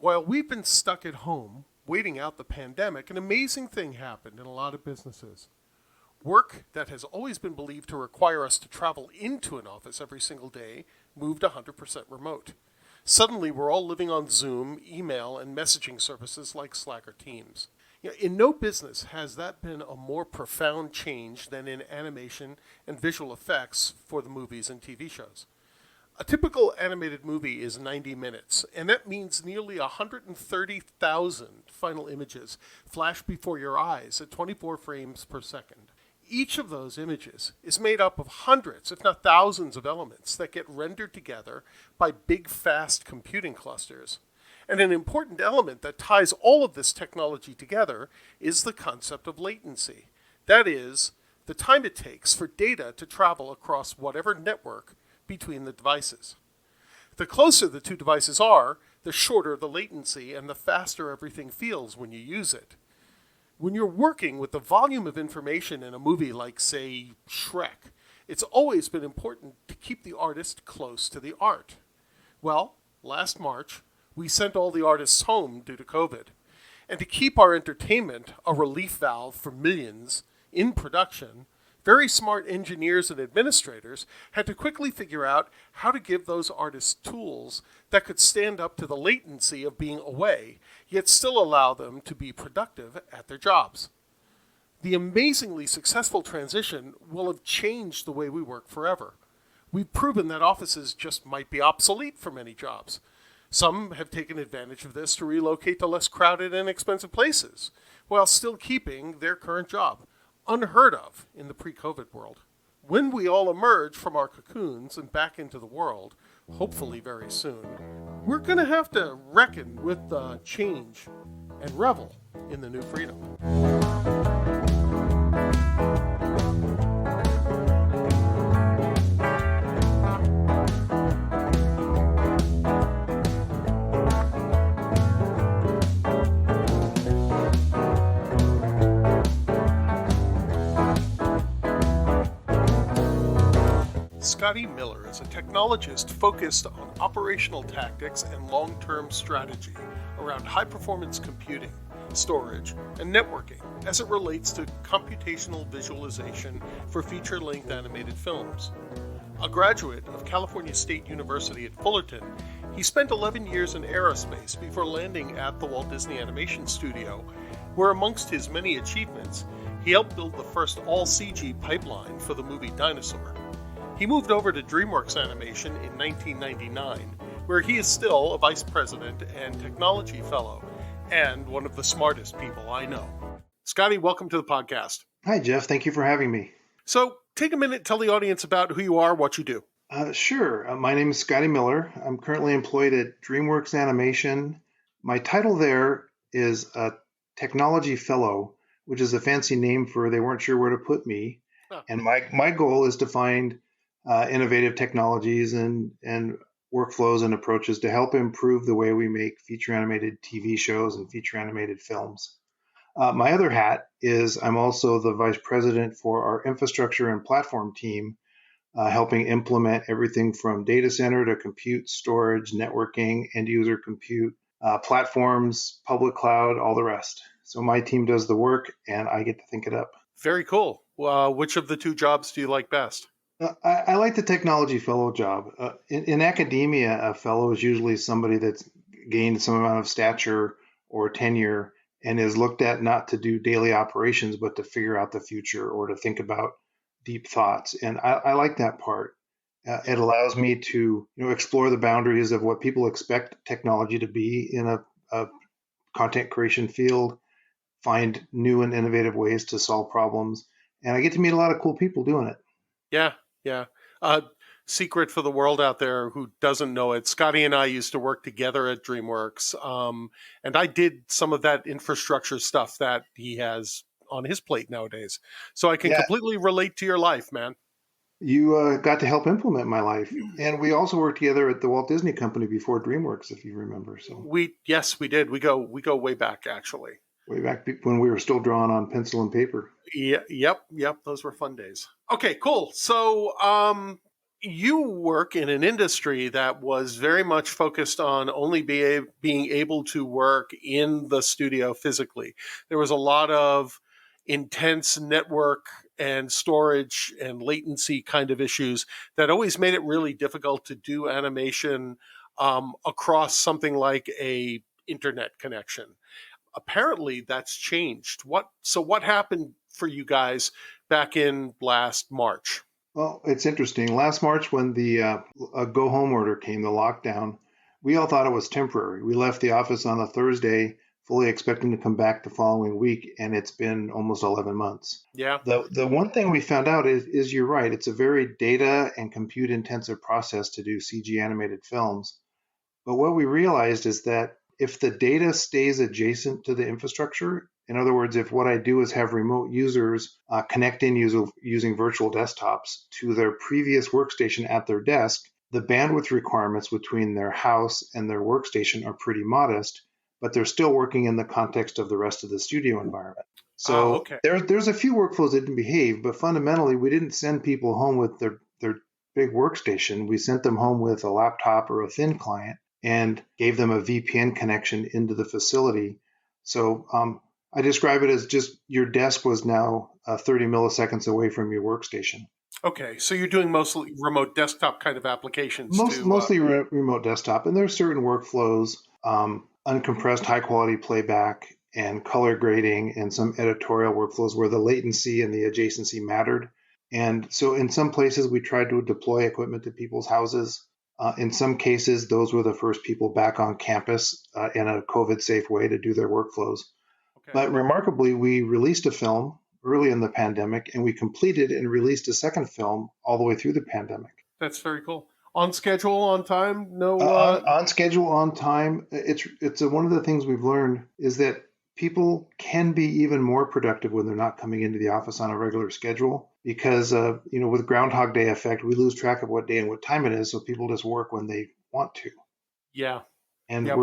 While we've been stuck at home, waiting out the pandemic, an amazing thing happened in a lot of businesses. Work that has always been believed to require us to travel into an office every single day moved 100% remote. Suddenly, we're all living on Zoom, email, and messaging services like Slack or Teams. In no business has that been a more profound change than in animation and visual effects for the movies and TV shows. A typical animated movie is 90 minutes, and that means nearly 130,000 final images flash before your eyes at 24 frames per second. Each of those images is made up of hundreds, if not thousands, of elements that get rendered together by big, fast computing clusters. And an important element that ties all of this technology together is the concept of latency. That is, the time it takes for data to travel across whatever network between the devices. The closer the two devices are, the shorter the latency and the faster everything feels when you use it. When you're working with the volume of information in a movie like, say, Shrek, it's always been important to keep the artist close to the art. Well, last March, we sent all the artists home due to COVID. And to keep our entertainment, a relief valve for millions, in production, very smart engineers and administrators had to quickly figure out how to give those artists tools that could stand up to the latency of being away, yet still allow them to be productive at their jobs. The amazingly successful transition will have changed the way we work forever. We've proven that offices just might be obsolete for many jobs. Some have taken advantage of this to relocate to less crowded and expensive places, while still keeping their current job. Unheard of in the pre-COVID world. When we all emerge from our cocoons and back into the world, hopefully very soon, we're going to have to reckon with the change and revel in the new freedom. Skottie Miller is a technologist focused on operational tactics and long-term strategy around high-performance computing, storage, and networking as it relates to computational visualization for feature-length animated films. A graduate of California State University at Fullerton, he spent 11 years in aerospace before landing at the Walt Disney Animation Studio, where amongst his many achievements, he helped build the first all-CG pipeline for the movie Dinosaur. He moved over to Dreamworks Animation in 1999, where he is still a vice president and technology fellow, and one of the smartest people I know. Skottie, welcome to the podcast. Hi, Jeff. Thank you for having me. So, take a minute, tell the audience about who you are, what you do. Sure. My name is Skottie Miller. I'm currently employed at DreamWorks Animation. My title there is a technology fellow, which is a fancy name for they weren't sure where to put me. Oh. And my goal is to find innovative technologies and workflows and approaches to help improve the way we make feature animated TV shows and feature animated films. My other hat is I'm also the vice president for our infrastructure and platform team, helping implement everything from data center to compute, storage, networking, end user compute, platforms, public cloud, all the rest. So my team does the work and I get to think it up. Very cool. Which of the two jobs do you like best? I like the technology fellow job. In academia, a fellow is usually somebody that's gained some amount of stature or tenure and is looked at not to do daily operations, but to figure out the future or to think about deep thoughts. And I like that part. It allows me to explore the boundaries of what people expect technology to be in a content creation field, find new and innovative ways to solve problems. And I get to meet a lot of cool people doing it. Yeah. Secret for the world out there who doesn't know it, Skottie and I used to work together at DreamWorks, and I did some of that infrastructure stuff that he has on his plate nowadays. So I can completely relate to your life, man. You got to help implement my life. And we also worked together at the Walt Disney Company before DreamWorks, if you remember. So we did. We go way back, actually. Way back when we were still drawing on pencil and paper. Yeah, yep. Those were fun days. Okay, cool. So, you work in an industry that was very much focused on only being able to work in the studio physically. There was a lot of intense network and storage and latency kind of issues that always made it really difficult to do animation across something like a internet connection. Apparently, that's changed. What happened for you guys back in last March? Well, it's interesting. Last March, when the go home order came, the lockdown, we all thought it was temporary. We left the office on a Thursday, fully expecting to come back the following week, and it's been almost 11 months. Yeah. The one thing we found out is you're right. It's a very data and compute intensive process to do CG animated films. But what we realized is that if the data stays adjacent to the infrastructure, in other words, if what I do is have remote users connect in using virtual desktops to their previous workstation at their desk, the bandwidth requirements between their house and their workstation are pretty modest, but they're still working in the context of the rest of the studio environment. So Okay. there's a few workflows that didn't behave, but fundamentally, we didn't send people home with their big workstation. We sent them home with a laptop or a thin client and gave them a VPN connection into the facility. So I describe it as just your desk was now 30 milliseconds away from your workstation. Okay. So you're doing mostly remote desktop kind of applications to. Mostly remote desktop, and there's certain workflows, uncompressed high quality playback and color grading and some editorial workflows where the latency and the adjacency mattered. And so in some places we tried to deploy equipment to people's houses. In some cases, those were the first people back on campus in a COVID safe way to do their workflows. Okay. But remarkably, we released a film early in the pandemic and we completed and released a second film all the way through the pandemic. That's very cool. On schedule, on time. No. On schedule, on time. One of the things we've learned is that people can be even more productive when they're not coming into the office on a regular schedule because with Groundhog Day effect, we lose track of what day and what time it is, so people just work when they want to. Yeah. And Yep.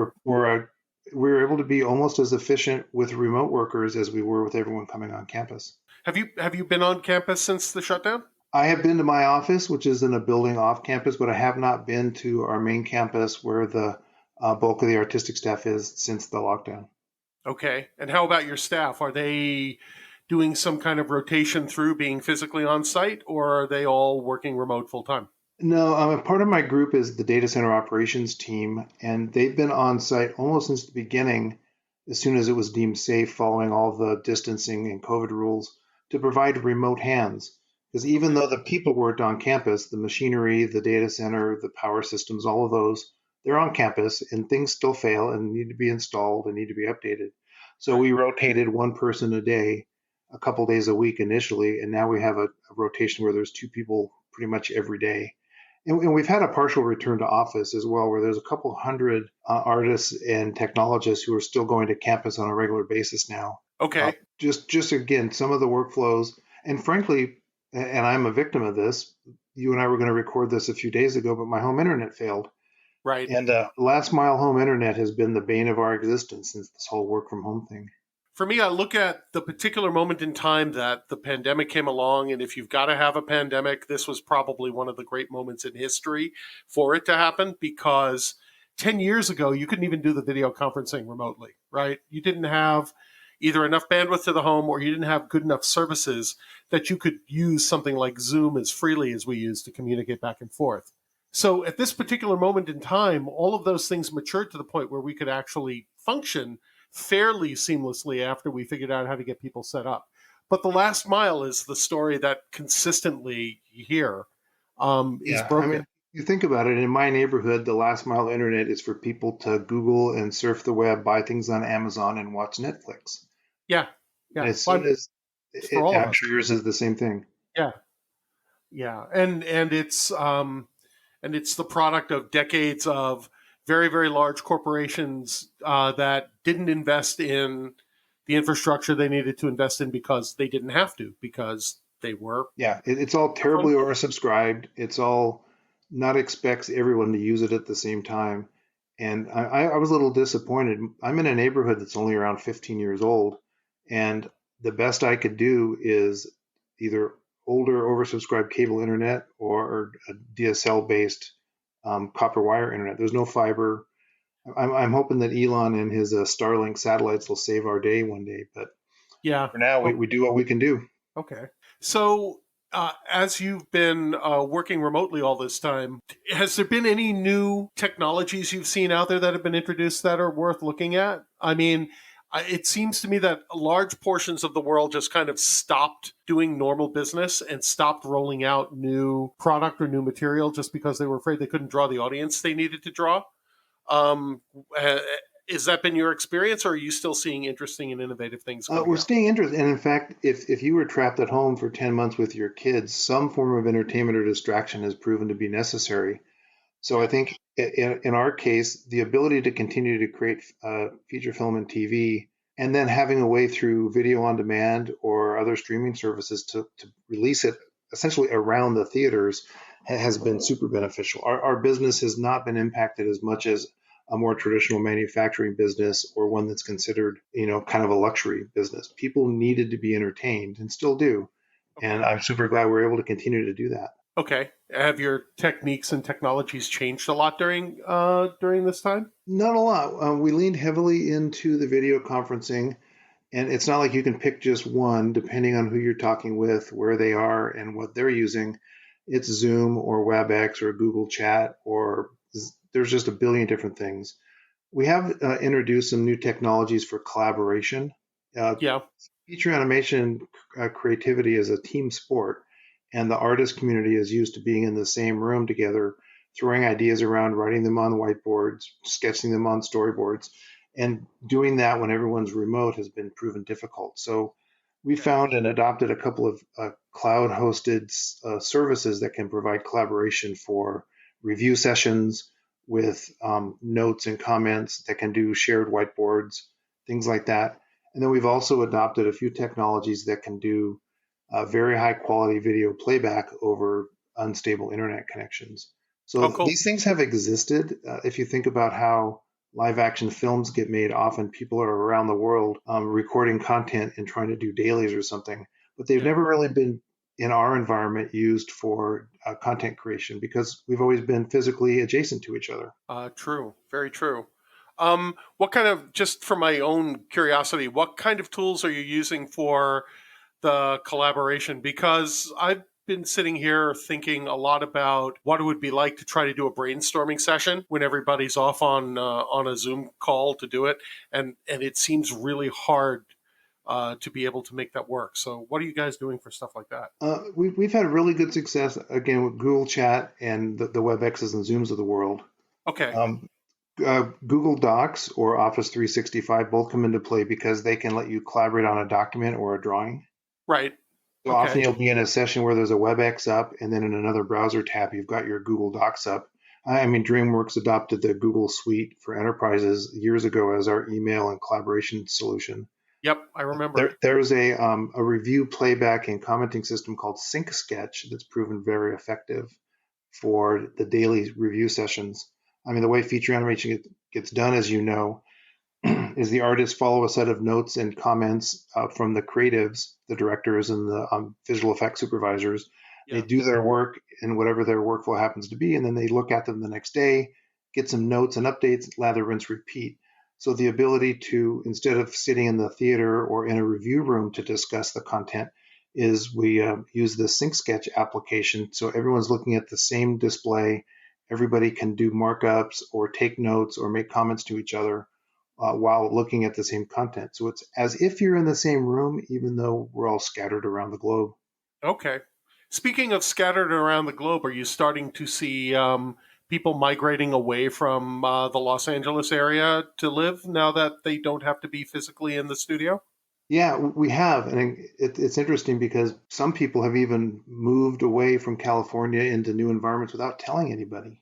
we're able to be almost as efficient with remote workers as we were with everyone coming on campus. Have you been on campus since the shutdown? I have been to my office, which is in a building off campus, but I have not been to our main campus where the bulk of the artistic staff is since the lockdown. Okay. And how about your staff? Are they doing some kind of rotation through being physically on site, or are they all working remote full time? No, a part of my group is the data center operations team, and they've been on site almost since the beginning, as soon as it was deemed safe following all the distancing and COVID rules, to provide remote hands. Because even though the people weren't on campus, the machinery, the data center, the power systems, all of those, they're on campus and things still fail and need to be installed and need to be updated. So Right. we rotated one person a day, a couple days a week initially, and now we have a rotation where there's two people pretty much every day. And we've had a partial return to office as well, where there's a couple hundred artists and technologists who are still going to campus on a regular basis now. Okay. Just again, some of the workflows, and frankly, and I'm a victim of this. You and I were going to record this a few days ago, but my home internet failed. Right. And last mile home internet has been the bane of our existence since this whole work from home thing. For me, I look at the particular moment in time that the pandemic came along, and if you've got to have a pandemic, this was probably one of the great moments in history for it to happen because 10 years ago, you couldn't even do the video conferencing remotely, right? You didn't have either enough bandwidth to the home or you didn't have good enough services that you could use something like Zoom as freely as we use to communicate back and forth. So at this particular moment in time, all of those things matured to the point where we could actually function fairly seamlessly after we figured out how to get people set up. But the last mile is the story that consistently you hear is broken. I mean, you think about it, in my neighborhood, the last mile internet is for people to Google and surf the web, buy things on Amazon, and watch Netflix. Yeah, And yeah. as soon as It's for all of I'm us. sure yours is the same thing. Yeah, yeah, and it's the product of decades of very very large corporations that didn't invest in the infrastructure they needed to invest in because they didn't have to because they were. Yeah, it's all terribly oversubscribed. It's all not expects everyone to use it at the same time. And I was a little disappointed. I'm in a neighborhood that's only around 15 years old, and the best I could do is either older oversubscribed cable internet or a DSL based copper wire internet. There's no fiber. I'm hoping that Elon and his Starlink satellites will save our day one day, but Yeah. for now, Oh, we do what we can do. okay. So, as you've been working remotely all this time, has there been any new technologies you've seen out there that have been introduced that are worth looking at? I mean, it seems to me that large portions of the world just kind of stopped doing normal business and stopped rolling out new product or new material just because they were afraid they couldn't draw the audience they needed to draw. Um, uh, has that been your experience, or are you still seeing interesting and innovative things coming We're out? staying interested. And in fact, if you were trapped at home for 10 months with your kids, some form of entertainment or distraction has proven to be necessary. So I Yeah. think in our case, the ability to continue to create feature film and TV, and then having a way through video on demand or other streaming services to release it essentially around the theaters has been super beneficial. Our business has not been impacted as much as a more traditional manufacturing business or one that's considered, kind of a luxury business. People needed to be entertained and still do. And Okay. I'm super glad we're able to continue to do that. Okay. Have your techniques and technologies changed a lot during this time? Not a lot. We leaned heavily into the video conferencing, and it's not like you can pick just one depending on who you're talking with, where they are, and what they're using. It's Zoom or WebEx or Google Chat, or there's just a billion different things. We have introduced some new technologies for collaboration. Uh, Yeah. Feature animation creativity is a team sport, and the artist community is used to being in the same room together, throwing ideas around, writing them on whiteboards, sketching them on storyboards, and doing that when everyone's remote has been proven difficult. So we Okay. found and adopted a couple of cloud-hosted services that can provide collaboration for review sessions with notes and comments that can do shared whiteboards, things like that. And then we've also adopted a few technologies that can do very high quality video playback over unstable internet connections. So Oh, cool. these things have existed. If you think about how live action films get made, often people are around the world recording content and trying to do dailies or something, but they've Yeah. never really been in our environment used for content creation because we've always been physically adjacent to each other. True. Very true. What kind of, just for my own curiosity, what kind of tools are you using for the collaboration? Because I've been sitting here thinking a lot about what it would be like to try to do a brainstorming session when everybody's off on a Zoom call to do it, and it seems really hard to be able to make that work. So, what are you guys doing for stuff like that? We've had really good success again with Google Chat and the WebExes and Zooms of the world. Okay, Um, Google Docs or Office 365 both come into play because they can let you collaborate on a document or a drawing. right. So often Okay, you'll be in a session where there's a WebEx up, and then in another browser tab, you've got your Google Docs up. I mean, DreamWorks adopted the Google Suite for enterprises years ago as our email and collaboration solution. yep, I remember. There's a review playback and commenting system called Sync Sketch that's proven very effective for the daily review sessions. I mean, the way feature animation gets done, as you know, is the artists follow a set of notes and comments from the creatives, the directors, and the visual effects supervisors. They Yeah. do their work in whatever their workflow happens to be, and then they look at them the next day, get some notes and updates, lather, rinse, repeat. So the ability to, instead of sitting in the theater or in a review room to discuss the content, is we use the Sync Sketch application. So everyone's looking at the same display. Everybody can do markups or take notes or make comments to each other while looking at the same content. So it's as if you're in the same room, even though we're all scattered around the globe. Okay. Speaking of scattered around the globe, are you starting to see people migrating away from the Los Angeles area to live now that they don't have to be physically in the studio? Yeah, we have. And it's interesting because some people have even moved away from California into new environments without telling anybody.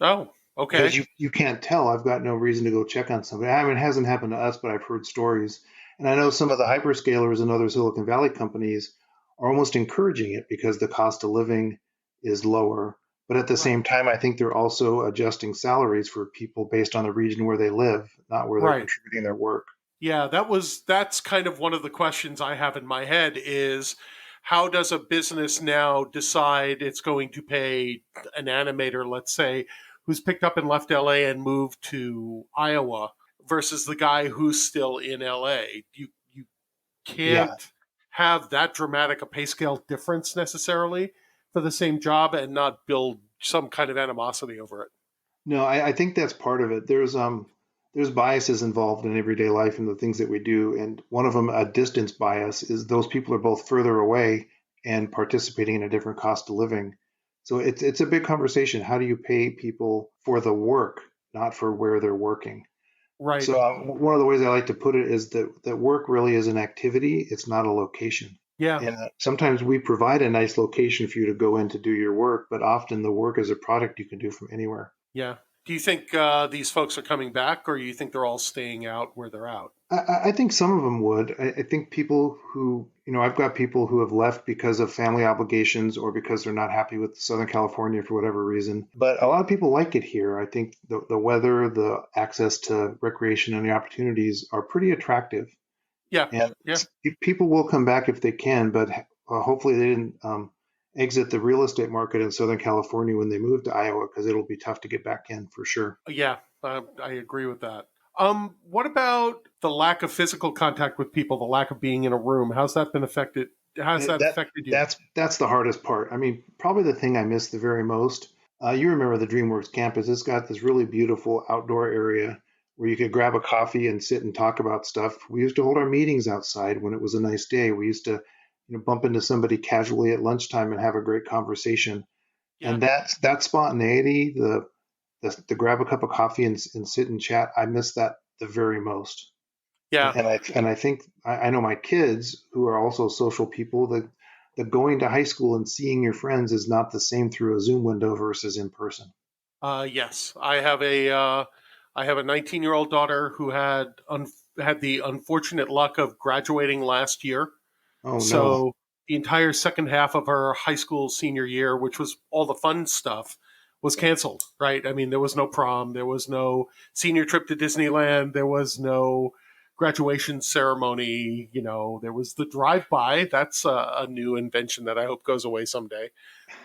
Oh, Because okay. you can't tell. I've got no reason to go check on somebody. I mean, it hasn't happened to us, but I've heard stories. And I know Yeah. some of the hyperscalers and other Silicon Valley companies are almost encouraging it because the cost of living is lower. But at the Right. same time, I think they're also adjusting salaries for people based on the region where they live, not where they're Right. contributing their work. Yeah, that's kind of one of the questions I have in my head is how does a business now decide it's going to pay an animator, let's say, who's picked up and left LA and moved to Iowa versus the guy who's still in LA? You Yeah. can't have that dramatic a pay scale difference necessarily for the same job and not build some kind of animosity over it. No, I think that's part of it. There's biases involved in everyday life and the things that we do, and one of them, a distance bias, is those people are both further away and participating in a different cost of living. So it's a big conversation. How do you pay people for the work, not for where they're working? Right. So one of the ways I like to put it is that work really is an activity. It's not a location. Yeah. And sometimes we provide a nice location for you to go in to do your work, but often the work is a product you can do from anywhere. Yeah. Do you think these folks are coming back, or you think they're all staying out where they're out? I think some of them would. I think people who, I've got people who have left because of family obligations or because they're not happy with Southern California for whatever reason. But a lot of people like it here. I think the weather, the access to recreation, and the opportunities are pretty attractive. Yeah. And Yeah. people will come back if they can, but hopefully they didn't exit the real estate market in Southern California when they move to Iowa because it'll be tough to get back in for sure. Yeah. I agree with that. What about the lack of physical contact with people, the lack of being in a room? How's that been affected? How's that That affected you? that's the hardest part. I mean, probably the thing I miss the very most. You remember the Dreamworks campus? It's got this really beautiful outdoor area where you could grab a coffee and sit and talk about stuff. We used to hold our meetings outside when it was a nice day. We used to, bump into somebody casually at lunchtime and have a great conversation. Yeah. And that spontaneity, the grab a cup of coffee and sit and chat, I miss that the very most. Yeah. And I think I know my kids who are also social people that going to high school and seeing your friends is not the same through a Zoom window versus in person. Yes. I have a 19-year-old daughter who had the unfortunate luck of graduating last year. Oh no. So the entire second half of her high school senior year, which was all the fun stuff, was canceled, right? I mean, there was no prom, there was no senior trip to Disneyland, there was no graduation ceremony. There was the drive-by. That's a new invention that I hope goes away someday.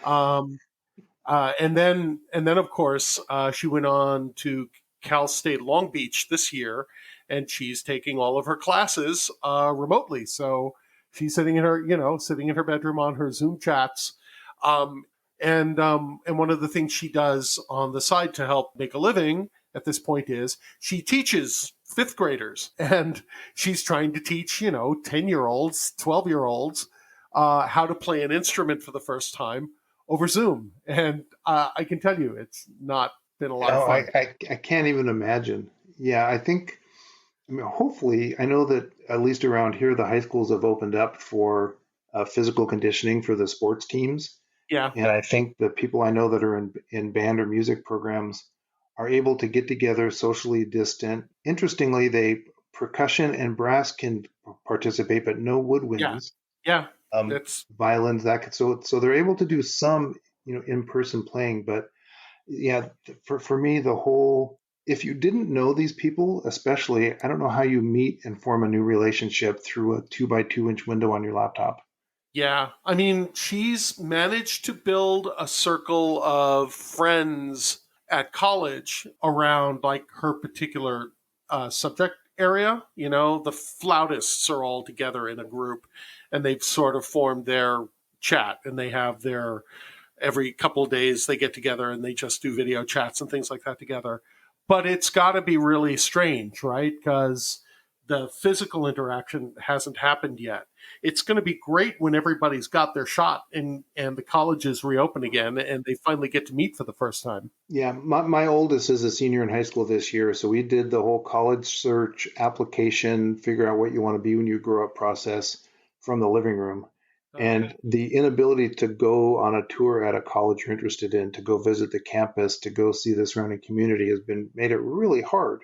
Um, and then of course she went on to Cal State Long Beach this year, and she's taking all of her classes remotely. So she's sitting in her bedroom on her Zoom chats. Um, and one of the things she does on the side to help make a living at this point is she teaches fifth graders, and she's trying to teach 10-year-olds, 12-year-olds how to play an instrument for the first time over Zoom. And I can tell you, it's not been a lot of No, fun. I can't even imagine. Yeah, I mean, hopefully, I know that at least around here, the high schools have opened up for physical conditioning for the sports teams. Yeah, And I think the people I know that are in band or music programs are able to get together socially distant. Interestingly, percussion and brass can participate, but no yeah, woodwinds, yeah. That's violins. So they're able to do some in person playing. But yeah, for me, the whole, if you didn't know these people, especially, I don't know how you meet and form a new relationship through a 2 by 2 inch window on your laptop. Yeah. I mean, she's managed to build a circle of friends at college around like her particular subject area. The flautists are all together in a group, and they've sort of formed their chat, and they have their every couple of days they get together and they just do video chats and things like that together. But it's got to be really strange, right? Because the physical interaction hasn't happened yet. It's going to be great when everybody's got their shot and the colleges reopen again and they finally get to meet for the first time. Yeah, my oldest is a senior in high school this year, so we did the whole college search application, figure out what you want to be when you grow up process from the living room. Okay. And the inability to go on a tour at a college you're interested in, to go visit the campus, to go see the surrounding community has been made it really hard.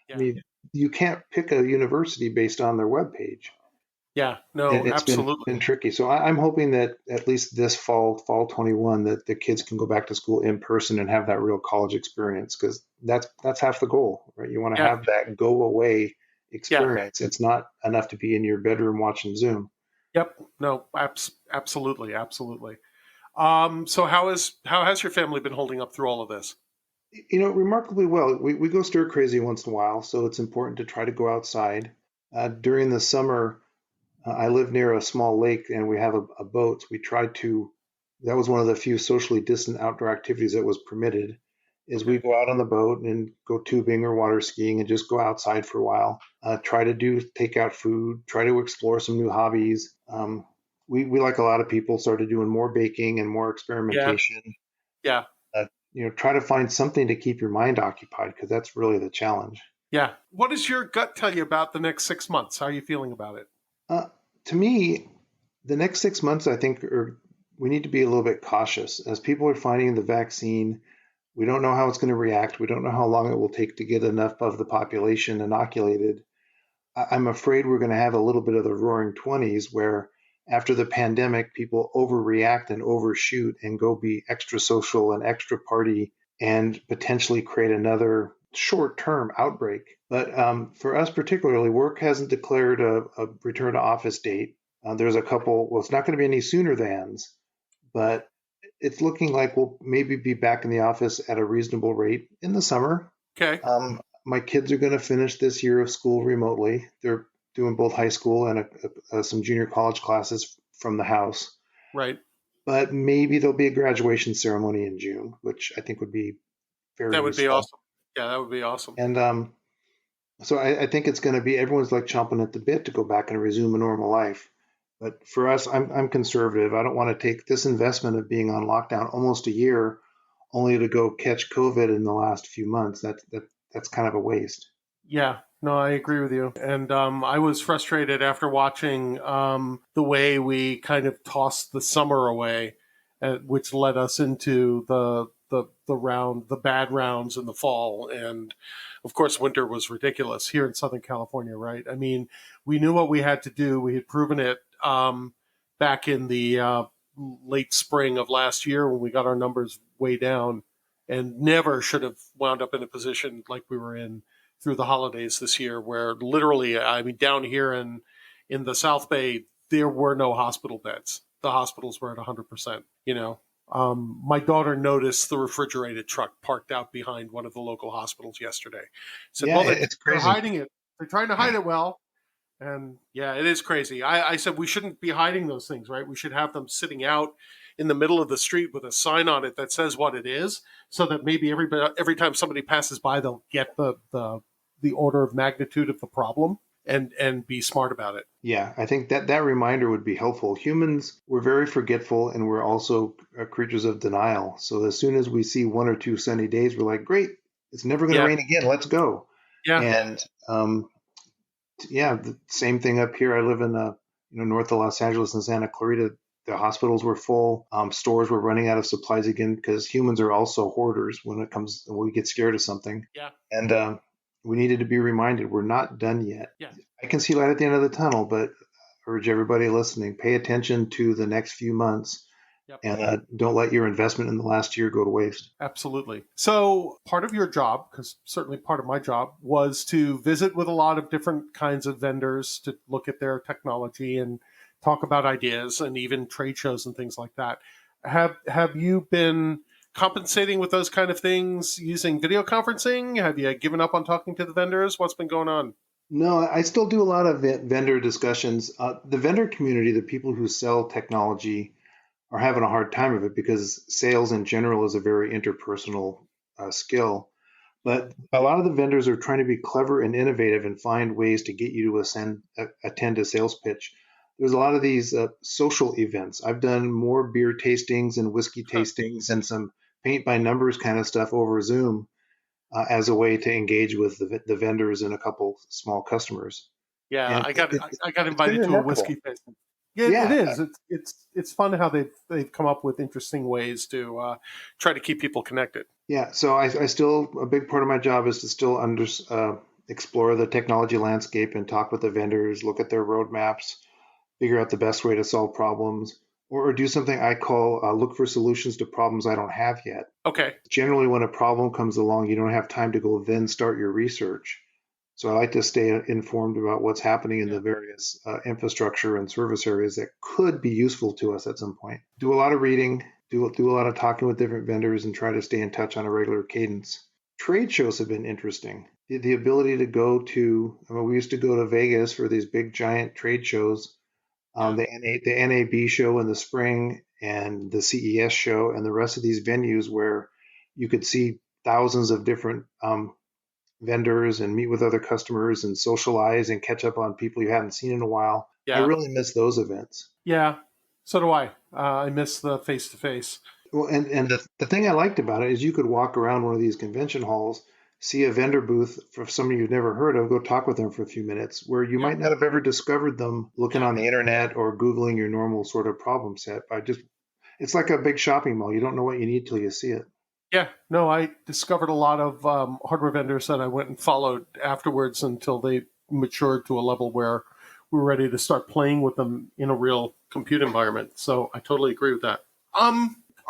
I Yeah. mean, you can't pick a university based on their webpage. Yeah. No, It's been absolutely. tricky. So I'm hoping that at least this fall 21, that the kids can go back to school in person and have that real college experience, because that's half the goal, right? You want to Yeah. have that go away Yeah. experience. It's not enough to be in your bedroom watching Zoom. Yep. No, absolutely, absolutely. So how has your family been holding up through all of this? Remarkably well. We go stir crazy once in a while, so it's important to try to go outside. During the summer, I live near a small lake and we have a boat. We tried to, that was one of the few socially distant outdoor activities that was permitted, is Okay. we go out on the boat and go tubing or water skiing and just go outside for a while. Try to do takeout food, try to explore some new hobbies. We, like a lot of people, started doing more baking and more Yeah. experimentation. Yeah. Uh, Try to find something to keep your mind occupied because that's really the challenge. Yeah. What does your gut tell you about the next 6 months? How are you feeling about it? Uh, to me, the next 6 months, I think, we need to be a little bit cautious. As people are finding the vaccine, we don't know how it's going to react. We don't know how long it will take to get enough of the population inoculated. I'm afraid we're going to have a little bit of the roaring 20s where after the pandemic, people overreact and overshoot and go be extra social and extra party and potentially create another short term outbreak. But for us particularly, work hasn't declared a return to office date. There's a couple, well, it's not going to be any sooner thans, but it's looking like we'll maybe be back in the office at a reasonable rate in the summer. Okay. My kids are going to finish this year of school remotely. They're doing both high school and some junior college classes from the house. Right. But maybe there'll be a graduation ceremony in June, which I think would be very That would be useful. awesome. Yeah, that would be awesome. And so I think it's going to be everyone's like chomping at the bit to go back and resume a normal life. But for us, I'm conservative. I don't want to take this investment of being on lockdown almost a year only to go catch COVID in the last few months. That's kind of a waste. Yeah, no, I agree with you. And I was frustrated after watching the way we kind of tossed the summer away, which led us into the bad rounds in the fall. And of course, winter was ridiculous here in Southern California, right? I mean, we knew what we had to do. We had proven it back in the late spring of last year when we got our numbers way down, and never should have wound up in a position like we were in through the holidays this year, where literally, I mean, down here in the South Bay, there were no hospital beds. The hospitals were at 100%. My daughter noticed the refrigerated truck parked out behind one of the local hospitals yesterday. Said, Yeah, "Well, it's they're crazy. hiding it. They're trying to hide it well." And yeah, it is crazy. I said we shouldn't be hiding those things, right? We should have them sitting out in the middle of the street with a sign on it that says what it is, so that maybe every time somebody passes by, they'll get the order of magnitude of the problem and be smart about it. Yeah, I think that reminder would be helpful. Humans, we're very forgetful and we're also creatures of denial. So as soon as we see 1 or 2 sunny days, we're like, great, it's never going to Yeah, rain again. Let's go. yeah, And yeah, the same thing up here. I live in north of Los Angeles in Santa Clarita. The hospitals were full. Stores were running out of supplies again because humans are also hoarders when we get scared of something. yeah, And we needed to be reminded we're not done yet. yeah. I can see light at the end of the tunnel, but I urge everybody listening, pay attention to the next few months Yep. and don't let your investment in the last year go to waste. Absolutely. So, part of your job, because certainly part of my job, was to visit with a lot of different kinds of vendors to look at their technology and talk about ideas and even trade shows and things like that. Have you been compensating with those kind of things using video conferencing? Have you given up on talking to the vendors? What's been going on? No, I still do a lot of vendor discussions. The vendor community, the people who sell technology, are having a hard time of it because sales in general is a very interpersonal skill. Yeah. But a lot of the vendors are trying to be clever and innovative and find ways to get you to attend a sales pitch. There's a lot of these social events. I've done more beer tastings and whiskey Huh. tastings and some paint by numbers kind of stuff over Zoom as a way to engage with the vendors and a couple small customers. Yeah, And I got it's been invited to a remarkable. whiskey tasting. Yeah, it Yeah, is. It's fun how they've come up with interesting ways to try to keep people connected. yeah. So I still, a big part of my job is to still explore the technology landscape and talk with the vendors, look at their roadmaps, figure out the best way to solve problems, or do something I call look for solutions to problems I don't have yet. Okay. Generally, when a problem comes along, you don't have time to go then start your research. So I like to stay informed about what's happening in Yeah. the various infrastructure and service areas that could be useful to us at some point. Do a lot of reading, do a lot of talking with different vendors, and try to stay in touch on a regular cadence. Trade shows have been interesting. The ability to go to, I mean, we used to go to Vegas for these big giant trade shows, Yeah. the NAB show in the spring and the CES show and the rest of these venues where you could see thousands of different vendors and meet with other customers and socialize and catch up on people you hadn't seen in a while. I Yeah. really miss those events. Yeah. So do I. I miss the face to face. Well, and the thing I liked about it is you could walk around one of these convention halls, see a vendor booth for somebody you've never heard of, go talk with them for a few minutes, where you Yeah. might not have ever discovered them looking Yeah. on the internet or Googling your normal sort of problem set. It's like a big shopping mall. You don't know what you need till you see it. Yeah, no, I discovered a lot of hardware vendors that I went and followed afterwards until they matured to a level where we were ready to start playing with them in a real compute environment. So I totally agree with that.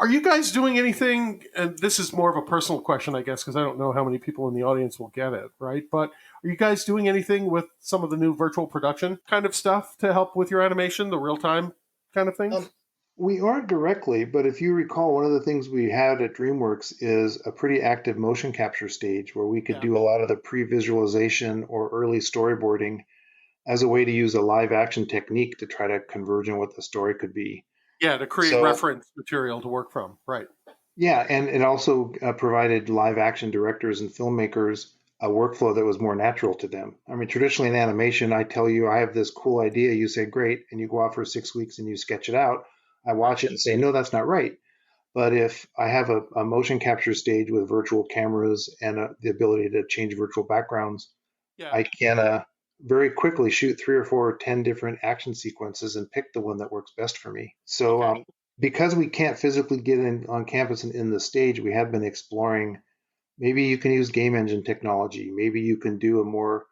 Are you guys doing anything? And this is more of a personal question, I guess, because I don't know how many people in the audience will get it, right? But are you guys doing anything with some of the new virtual production kind of stuff to help with your animation, the real time kind of Um, things? we aren't directly, but if you recall, one of the things we had at DreamWorks is a pretty active motion capture stage where we could Yeah, do a lot of the pre-visualization or early storyboarding as a way to use a live action technique to try to converge on what the story could be. yeah, to create So, reference material to work from, right? yeah, and it also provided live action directors and filmmakers a workflow that was more natural to them. I mean, traditionally in animation, I tell you, I have this cool idea. You say, great. And you go off for 6 weeks and you sketch it out. I Right. watch it and say, no, that's not right. But if I have a motion capture stage with virtual cameras and the ability to change virtual backgrounds, Yeah. I can very quickly shoot 3 or 4 or 10 different action sequences and pick the one that works best for me. So, Okay. because we can't physically get in on campus and in the stage, we have been exploring. Maybe you can use game engine technology. Maybe you can do a more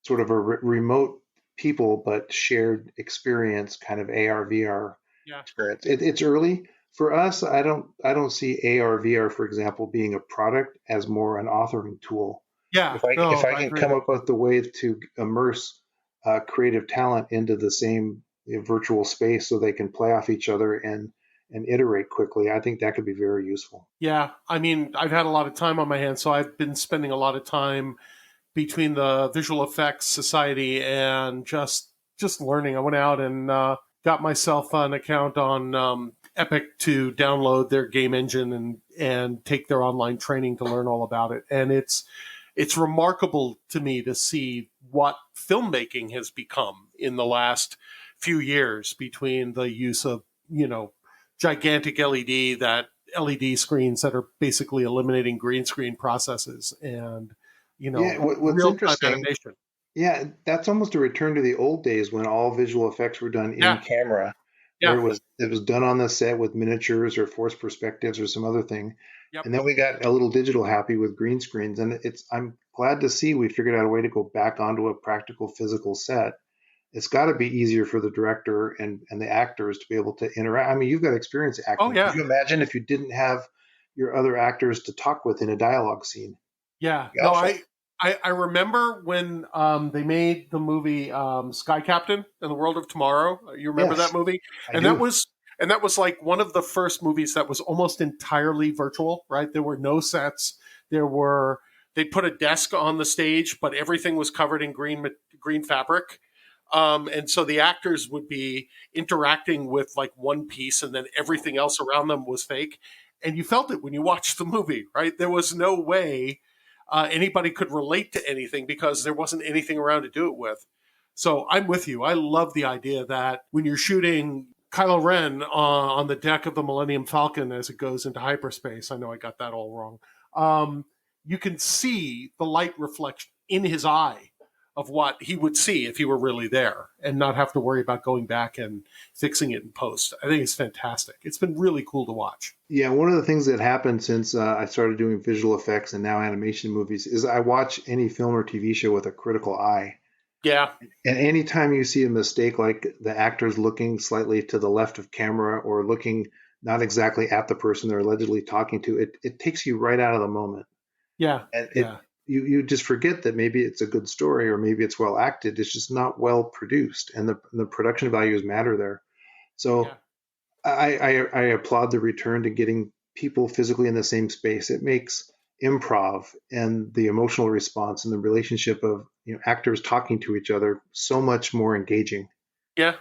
sort of a remote people but shared experience kind of AR VR Yeah. experience. It's early for us. I don't see AR VR, for example, being a product as more an authoring tool. Yeah. If No, I I can agree. come up with the way to immerse creative talent into the same virtual space so they can play off each other and iterate quickly, I think that could be very useful. Yeah. I mean, I've had a lot of time on my hands, so I've been spending a lot of time between the Visual Effects Society and just learning. I went out and got myself an account on Epic to download their game engine and take their online training to learn all about it. And it's remarkable to me to see what filmmaking has become in the last few years between the use of, gigantic LED screens that are basically eliminating green screen processes and, Yeah, what's real time interesting, animation. yeah, that's almost a return to the old days when all visual effects were done in Yeah. camera, where Yeah. it was done on the set with miniatures or forced perspectives or some other thing. Yep. And then we got a little digital happy with green screens. And I'm glad to see we figured out a way to go back onto a practical physical set. It's got to be easier for the director and the actors to be able to interact. I mean, you've got experience Oh acting. Could yeah. you imagine if you didn't have your other actors to talk with in a dialogue scene? Yeah. It'd be No, awful. I remember when they made the movie Sky Captain and the World of Tomorrow. You remember that Yes, movie? I And that do. was and that was like one of the first movies that was almost entirely virtual, right? There were no sets. There were they put a desk on the stage, but everything was covered in green fabric. And so the actors would be interacting with like one piece, and then everything else around them was fake. And you felt it when you watched the movie, right? There was no way anybody could relate to anything because there wasn't anything around to do it with. So I'm with you. I love the idea that when you're shooting Kylo Ren on the deck of the Millennium Falcon as it goes into hyperspace, I know I got that all wrong. You can see the light reflection in his eye of what he would see if he were really there and not have to worry about going back and fixing it in post. I think it's fantastic. It's been really cool to watch. Yeah, one of the things that happened since I started doing visual effects and now animation movies is I watch any film or TV show with a critical eye. Yeah. And anytime you see a mistake, like the actors looking slightly to the left of camera or looking not exactly at the person they're allegedly talking to, it takes you right out of the moment. Yeah. And Yeah. you just forget that maybe it's a good story or maybe it's well acted. It's just not well produced, and the production values matter there. Yeah. So I applaud the return to getting people physically in the same space. It makes improv and the emotional response and the relationship of actors talking to each other so much more engaging. Yeah.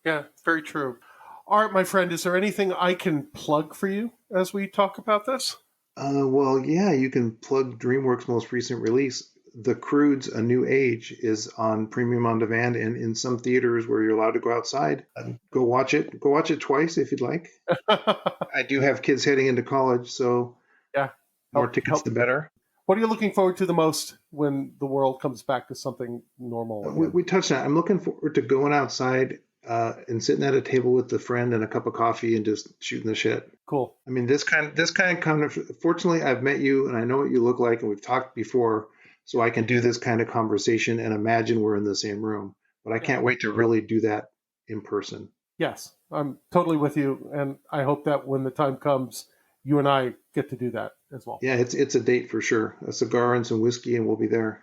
Yeah. Very true. All right, my friend, is there anything I can plug for you as we talk about this? Well, yeah, you can plug DreamWorks' most recent release. The Croods: A New Age is on premium on demand and in some theaters where you're allowed to go outside. Go watch it. Go watch it twice if you'd like. I do have kids heading into college, so Yeah. more Help. tickets Help. the better. What are you looking forward to the most when the world comes back to something normal We, again? we touched on it. I'm looking forward to going outside and sitting at a table with a friend and a cup of coffee and just shooting the shit. Cool. I mean, this kind of fortunately, I've met you and I know what you look like and we've talked before, so Yeah. I can do this kind of conversation and imagine we're in the same room. But I Yeah. can't wait to really do that in person. Yes, I'm totally with you, and I hope that when the time comes, you and I get to do that as well. Yeah, it's a date for sure. A cigar and some whiskey, and we'll be there.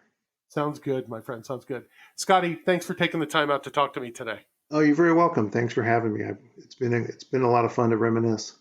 Sounds good, my friend. Sounds good. Skottie, thanks for taking the time out to talk to me today. Oh, you're very welcome. Thanks for having me. It's been a lot of fun to reminisce.